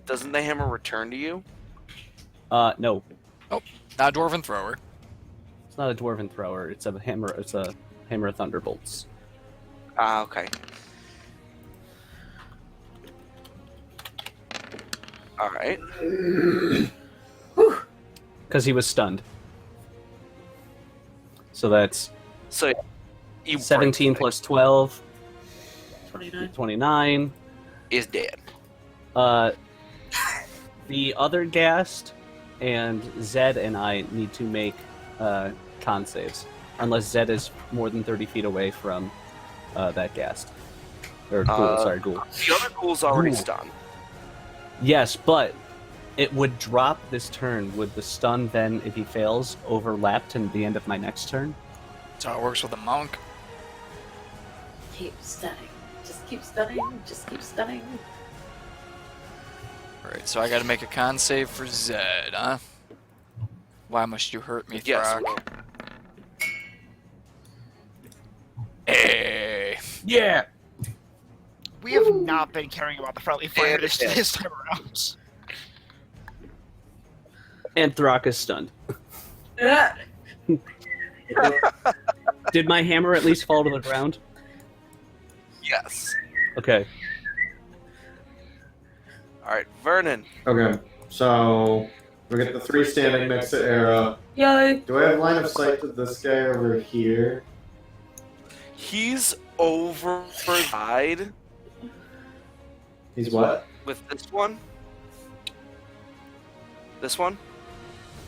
Doesn't the hammer return to you? No, Not a dwarven thrower. it's not a dwarven thrower. It's a hammer. It's a hammer of thunderbolts. Ah, okay. Alright. Because he was stunned. So that's So you 17 break plus 12, 29. 29. is dead. The other Ghast and Zed and I need to make con saves, unless Zed is more than 30 feet away from that Ghast. Or Ghoul, sorry, Ghoul. The other ghoul's already Ooh. stunned. Yes, but it would drop this turn. Would the stun then, if he fails, overlap to the end of my next turn? That's how it works with a monk. Keep stunning. Just keep stunning. Just keep stunning. Alright, so I gotta make a con save for Zed, huh? Why must you hurt me, Yes. Thrak? Hey! Yeah! We have not been caring about the friendly fire this time around. And Thrak is stunned. Did my hammer at least fall to the ground? Yes. Okay. All right, Vernon. Okay, so we get the 3 standing next to Aera. Yo. Do I have line of sight to this guy over here? He's over the side He's what? with this one. This one.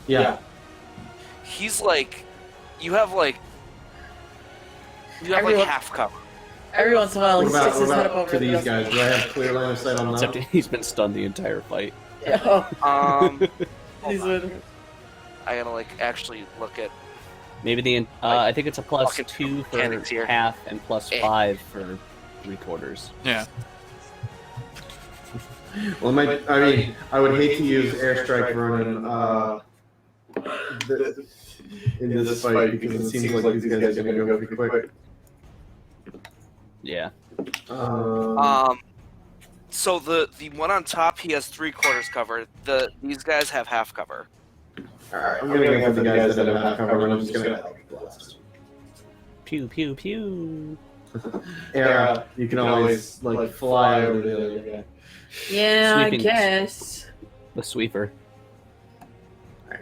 Yeah. He's like, you have Everyone- half cover. Every once in a while, he What sticks his head up about over to the these guys? Do I have clear line of sight on Except them? he's been stunned the entire fight. Yo. Hold He's on. with I gotta actually look at. Maybe I think it's a plus Fucking 2 for mechanics here. half and plus 5 for 3/4. Yeah. Well, I would hate to use airstrike Vernon in this fight because it seems like these guys are going to go pretty quick. Yeah. So the one on top, he has 3/4 cover. These guys have half cover. Alright, I'm going to go for the guys that have half cover and I'm just going to blast. Pew pew pew. Aera, you can always fly over the other guy. Yeah, I Sweeping. guess. The sweeper. I'm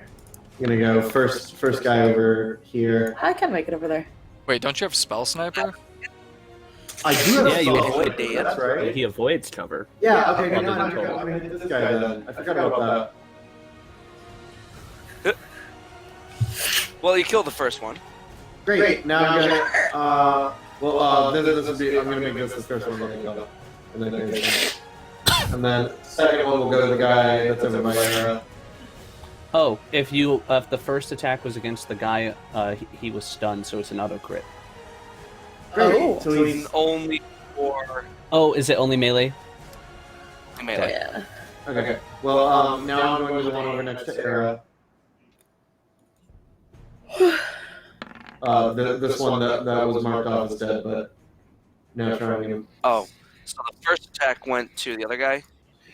gonna go first guy over here. I can make it over there. Wait, don't you have Spell Sniper? I do have Yeah, a you spell avoid sniper, Dan. that's right. He avoids cover. Yeah, okay, Other no, than I'm total. gonna hit this guy then. I forgot about that. Well, you killed the first one. Great, now I'm gonna, this would be, I'm gonna make this the first one, and then second one will go to the guy that's over by Aera. Oh, if the first attack was against the guy, he was stunned, so it's an auto crit. Oh. So So he's, he's only for Oh, is it only melee? melee. Yeah. okay, well, now I'm going to the one over next to Aera. This one that was marked off as dead, but now trying him. Oh, so the first attack went to the other guy.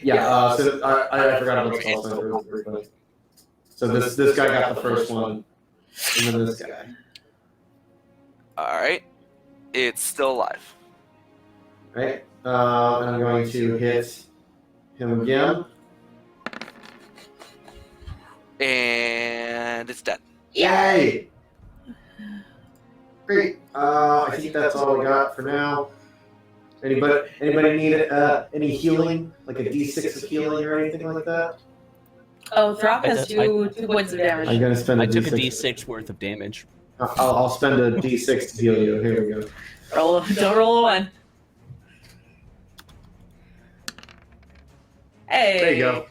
Yeah, so I forgot about the spell sniper briefly. So this guy got the first one, and then this guy. All right, it's still alive. Right? And I'm going to hit him again. And it's dead. Yay! Great. I think that's all we got for now. Anybody need any healing, like a D6 of healing or anything like that? Oh, Throp has I- two points of damage. I'm gonna spend a I took a D6. D6 worth of damage. I'll spend a D6 to heal you. Here we go. Don't roll a 1. Hey. There you go.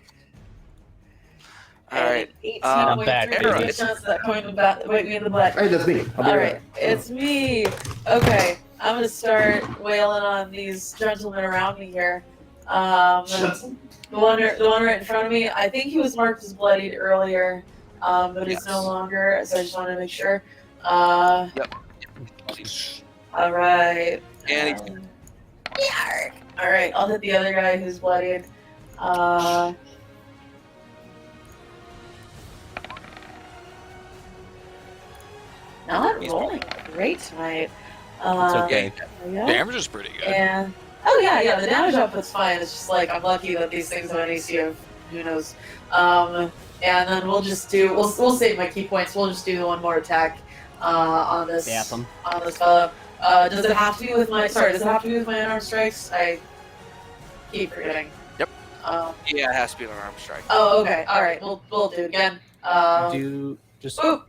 All right. 18 I'm point back, 3% baby. chance that coin would bite me in the butt. Hey, that's me. I'll be All right right, it's me. Okay, I'm gonna start wailing on these gentlemen around me here. The one right in front of me. I think he was marked as bloodied earlier, but he's no Yes. longer. So I just wanted to make sure. All right. And he's Yark. All right, I'll hit the other guy who's bloodied. Not rolling great tonight. It's okay. Yeah. Damage is pretty good. And the damage output's fine. It's just like I'm lucky that these things have an AC of who knows. And then we'll just do we'll save my key points. We'll just do one more attack. on this. Zap 'em. On this fellow. Does it have to be with my? Sorry, does it have to be with my unarmed strikes? I keep forgetting. Yep. Yeah, it has to be an arm strike. Oh, okay. All right. We'll do it again. Do just Boop.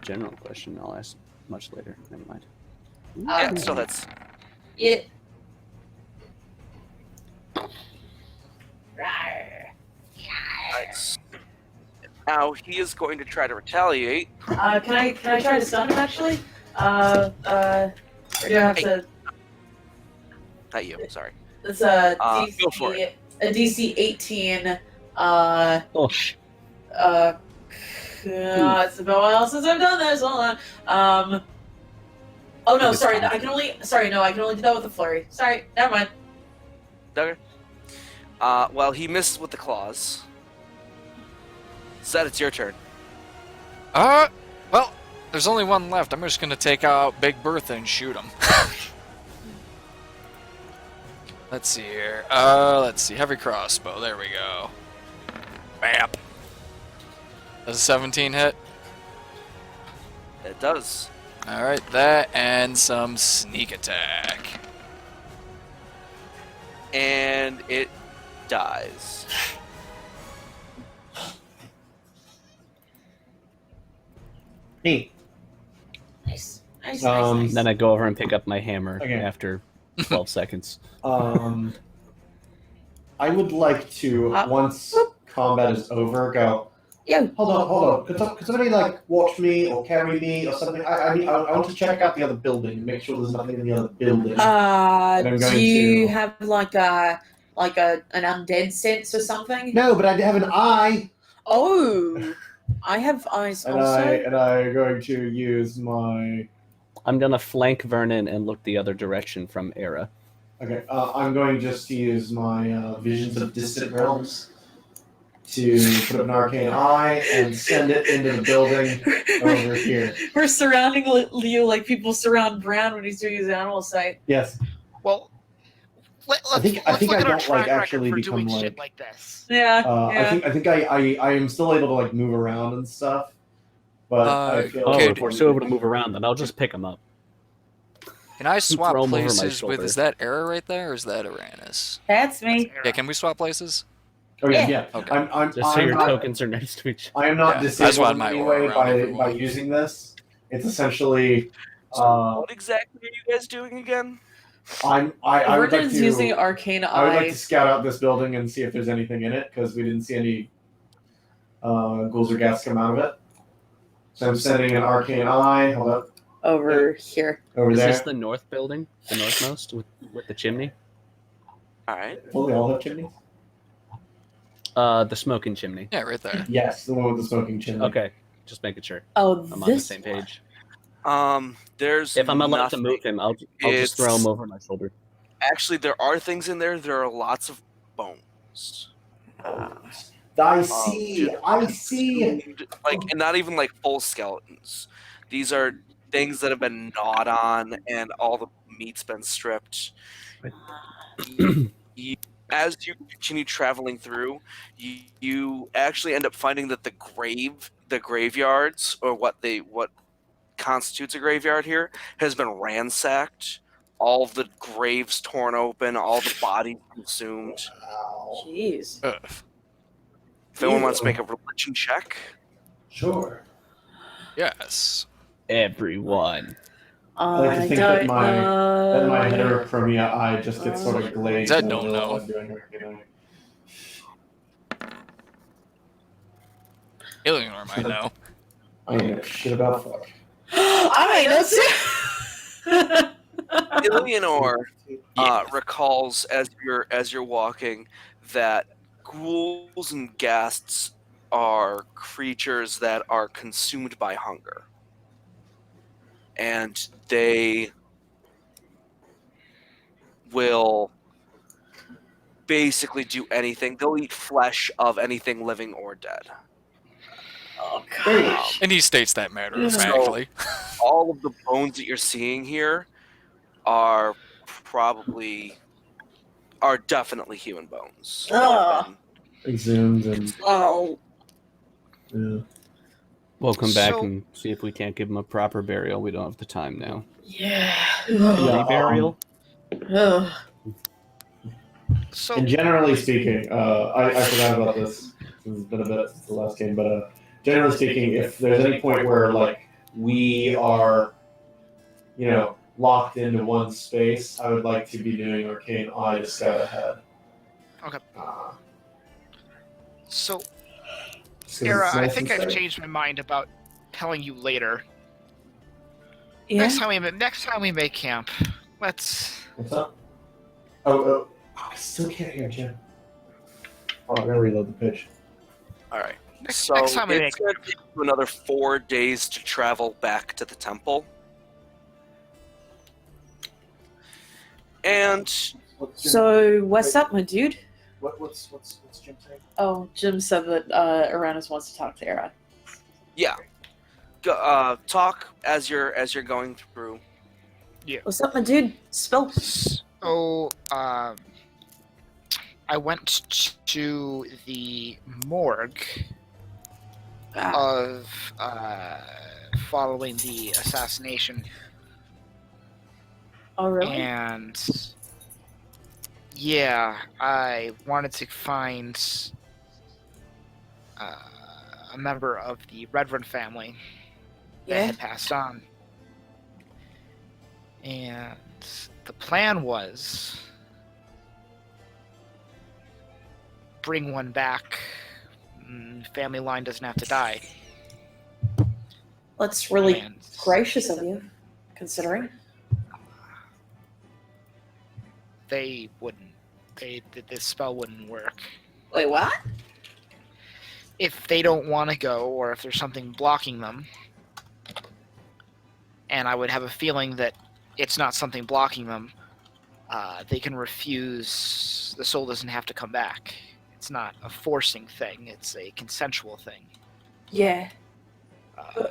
general question. I'll ask much later. Never mind. Yeah, so that's Yeah. Rawr. nice. Now he is going to try to retaliate. Can I try to stun him actually? Or do I have to? Not you, sorry. It's a Go for DC, a DC 18. Oh, It's been a while since I've done this. Hold on. Oh no, sorry. I can only do that with a flurry. Sorry, never mind. Okay. Well, he misses with the claws. Zed, it's your turn. Well, there's only one left. I'm just gonna take out Big Bertha and shoot him. Let's see here. Let's see. Heavy crossbow. There we go. Bam. Does a 17 hit? It does. Alright, that and some sneak attack. And it dies. Me. Nice. Nice. Um, then I go over and pick up my hammer Okay. after 12 seconds. I would like to, once combat is over, go, Yo. hold on. Could somebody, like, watch me or carry me or something? I want to check out the other building and make sure there's nothing in the other building. I'm Do going you to- have like an undead sense or something? No, but I have an eye! Oh, I have eyes And also. I'm going to use my... I'm gonna flank Vernon and look the other direction from Aera. Okay, I'm going just to use my Visions of Distant Realms to put up an arcane eye and send it into the building over here. We're surrounding Leo like people surround Brown when he's doing his animal sight. Yes. Well, let's I think look I at our don't, track like, actually record for doing become, shit like- like this. Yeah. I think I am still able to like move around and stuff, but I feel Oh, Okay, if we're still able to move around, then I'll just pick him up. Can I swap Throw 'em over my places with, shoulder. is that Aera right there, or is that Arranis? That's me. Yeah, can we swap places? Oh yeah. Okay. I'm Just so your not, tokens are next to each I am not Yeah, that's disabled why in my any aura way around by everyone. using this. It's essentially What exactly are you guys doing again? I would like Vernon's to using arcane I would like to eye. scout out this building and see if there's anything in it because we didn't see any ghouls or ghast come out of it. So I'm sending an arcane eye. Hold up, Over here. over Is there. this the north building? The northmost with the chimney? Alright. Well, they all have chimneys. The smoking chimney. Yeah, right there. Yes, the one with the smoking chimney. Okay, just making sure Oh, I'm on the this same one. page. There's If I'm allowed to nothing. move him, I'll just throw him It's- over my shoulder. Actually, there are things in there. There are lots of bones. I see. I see. Like, and not even like full skeletons. These are things that have been gnawed on, and all the meat's been stripped. As you continue traveling through, you actually end up finding that the graveyards, or what constitutes a graveyard here, has been ransacked. All of the graves torn open, all the bodies consumed. Wow. Jeez. Ugh. If anyone wants to make a religion check, Sure. Yes. Everyone. I like to I think don't that my know. heterochromia eye just gets sort of glazed. Zed over don't know. while I'm doing it, you know. Illianor might know. I know shit about fuck. I mean, that's Illianor recalls as you're walking that ghouls and ghasts are creatures that are consumed by hunger, and they will basically do anything. They'll eat flesh of anything living or dead. Oh Very gosh. And he states that matter of So- factly. All of the bones that you're seeing here are definitely human bones. They have Ah. been- Exhumed and Oh. yeah. We'll come back So- and see if we can't give him a proper burial. We don't have the time now. Yeah. Yeah, Burial? Ugh. So And generally speaking, I forgot about this. It's been a bit since the last game, but generally speaking, if there's any point where like we are, locked into one space, I would like to be doing Arcane Eye to scout ahead. Okay. Uh, So, just 'cause Aera, it's I nice think and I've safe. changed my mind about telling you later. Yeah. Next time we make camp, let's. What's up? Oh, I still can't hear Jim. Oh, I'm gonna reload the pitch. All right. Next So time we it's going to take you another 4 days to travel back to the temple. And So what's up, my dude? What's Jim saying? Oh, Jim said that Arranis wants to talk to Aera. yeah, talk as you're going through. What's up, my dude? Spill. So, I went to the morgue of following the assassination, Oh, really? and yeah, I wanted to find a member of the Redrun family that Yeah. had passed on, and the plan was bring one back. Family line doesn't have to die. That's really And gracious of you, considering. they wouldn't. This spell wouldn't work. Wait, what? If they don't want to go, or if there's something blocking them, and I would have a feeling that it's not something blocking them, they can refuse. The soul doesn't have to come back. It's not a forcing thing. It's a consensual thing. Yeah. Uh,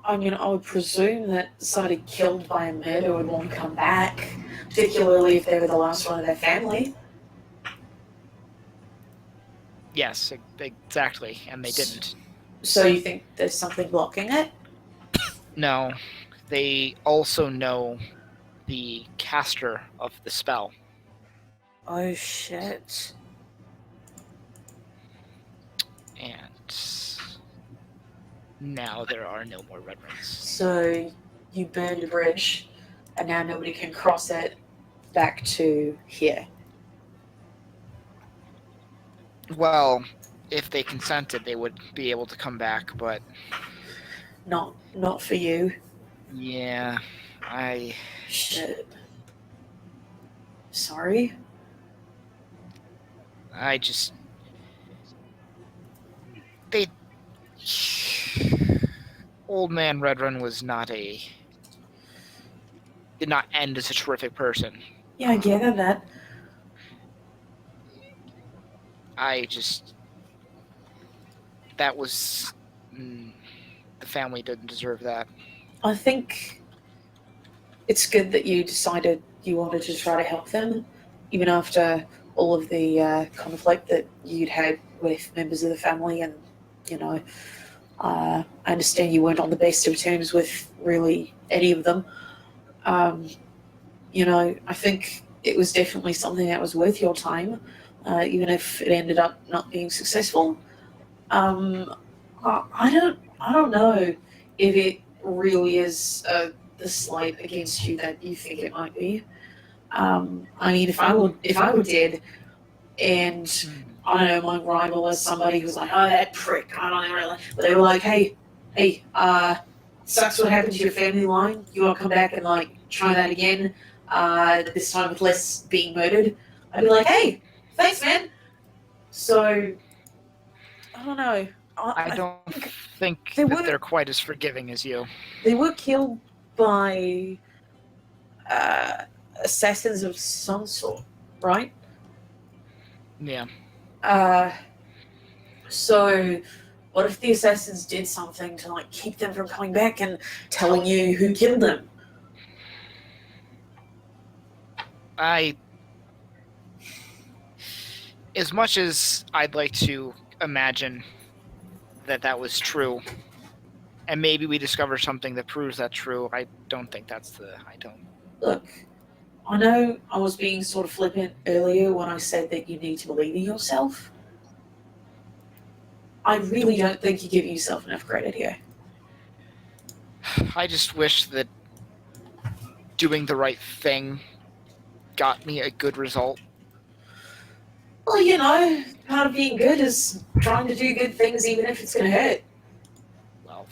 I mean, I would presume that somebody killed by a murder would want to come back, particularly if they were the last one of their family. yes, exactly, and they didn't. So you think there's something blocking it? No, they also know the caster of the spell. Oh, shit. And now there are no more red rings. So you burned a bridge, and now nobody can cross it back to here. Well, if they consented, they would be able to come back, but Not for you. yeah, Shit. Sorry. They... Old man Redrun was did not end as a terrific person. Yeah, I get that. That was... the family didn't deserve that. I think it's good that you decided you wanted to try to help them, even after all of the conflict that you'd had with members of the family, and I understand you weren't on the best of terms with really any of them. I think it was definitely something that was worth your time, even if it ended up not being successful. I don't know if it really is the slight against you that you think it might be. I mean, if I were dead, and I don't know, my rival is somebody who's like, oh, that prick, I don't know, really. But they were like, hey, sucks what happened to your family line. You want to come back and like try that again? This time with less being murdered. I'd be like, hey, thanks, man. So I don't know. I don't think they that were- they're quite as forgiving as you. They were killed by assassins of some sort, right? Yeah. So what if the assassins did something to like keep them from coming back and telling you who killed them? As much as I'd like to imagine that was true, And maybe we discover something that proves that true. I don't think that's the... Look, I know I was being sort of flippant earlier when I said that you need to believe in yourself. I really don't think you give yourself enough credit here. I just wish that doing the right thing got me a good result. Well, you know, part of being good is trying to do good things even if it's going to hurt. Well...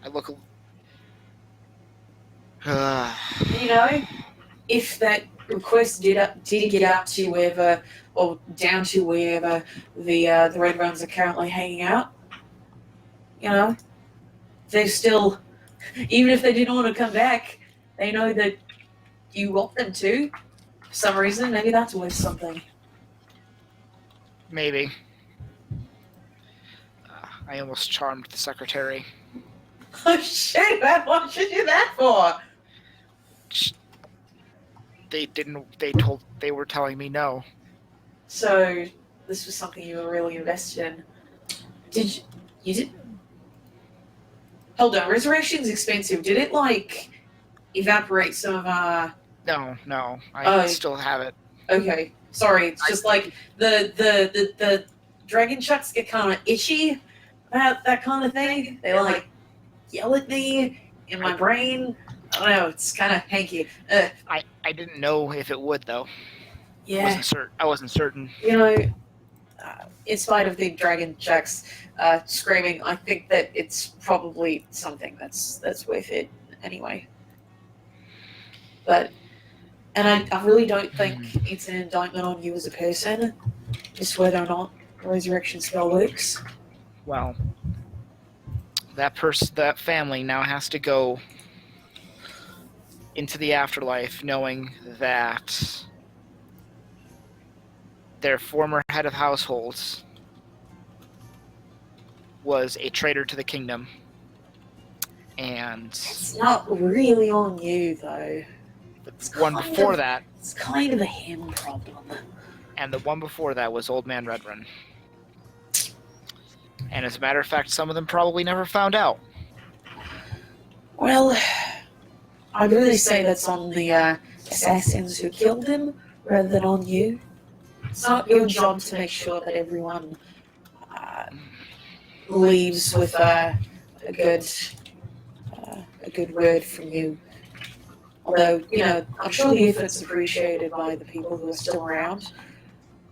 I look... You know, if that request did get out to wherever, or down to wherever the Red Runs are currently hanging out, you know, they still, even if they didn't want to come back, they know that you want them to. For some reason, maybe that's worth something. Maybe. I almost charmed the secretary. Oh shit, man, what should you do that for? They were telling me no. So, this was something you were really invested in. You did? Hold on, Resurrection's expensive. Did it, like, evaporate some of our... No, I Oh. still have it. Okay, sorry, it's just like, the dragon chucks get kind of itchy about that kind of thing. They, like, yell at me in my brain. I don't know, it's kind of hanky. I didn't know if it would, though. Yeah, I wasn't certain. you know, in spite of the dragon chucks screaming, I think that it's probably something that's worth it anyway. But, and I really don't think it's an indictment on you as a person, just whether or not the resurrection spell works. Well, that family now has to go into the afterlife knowing that their former head of households was a traitor to the kingdom. And It's not really on you, though. the one before that, It's kind of a him problem. and the one before that was Old Man Redrun. And as a matter of fact, some of them probably never found out. Well, I'd really say that's on the assassins who killed him, rather than on you. It's not your job to make sure that everyone leaves with a good word from you. Although, you know, I'm sure the effort's appreciated by the people who are still around.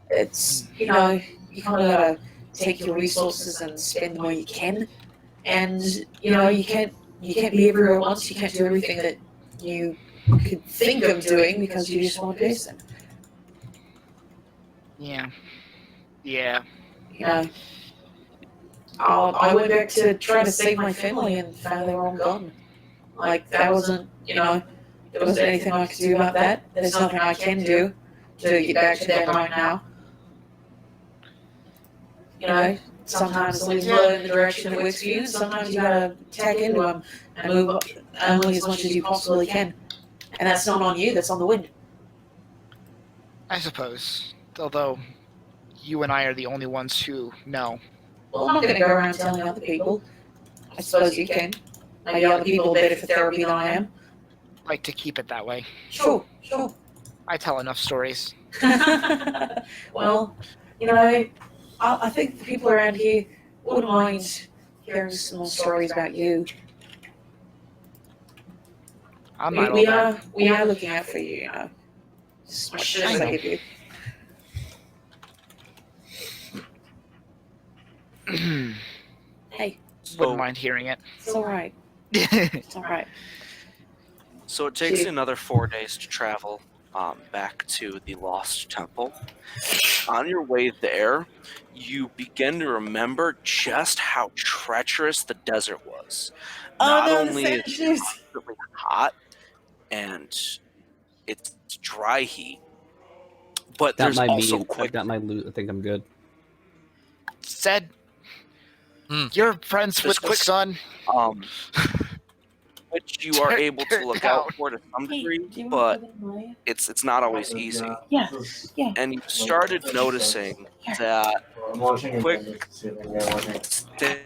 It's, you know, you kind of gotta take your resources and spend them where you can. And, you know, you can't be everywhere at once. You can't do everything that you could think of doing because you're just one person. Yeah. You know, I went back to try to save my family and found they were all gone. Like, that wasn't, you know, there wasn't anything I could do about that. There's nothing I can do to get back to them right now. You know, sometimes things blow in the direction that works for you, and sometimes you gotta tack into them and move up only as much as you possibly can. And that's not on you, that's on the wind. I suppose. Although, you and I are the only ones who know. Well, I'm not gonna go around telling other people. I suppose you can. Maybe other people are better for therapy than I am. Like to keep it that way. Sure. I tell enough stories. Well, you know, I think the people around here wouldn't mind hearing some more stories about you. I'm not We all that. are looking out for you, you know. As much as I give you. Hey, Wouldn't mind hearing it. it's alright. It's alright. So it takes you another 4 days to travel back to the Lost Temple. On your way there, you begin to remember just how treacherous the desert was. Not only is it constantly hot and it's dry heat, but Got there's my also meat. I've quick. got my loot. I think I'm good. Zed, you're friends There's with the quick- sun. Um, which you are able to look out for to some Hey, degree, do you but want to go in it's not always easy. Yeah, yeah. And you started noticing that I'm launching a quick damage to see if I can get one.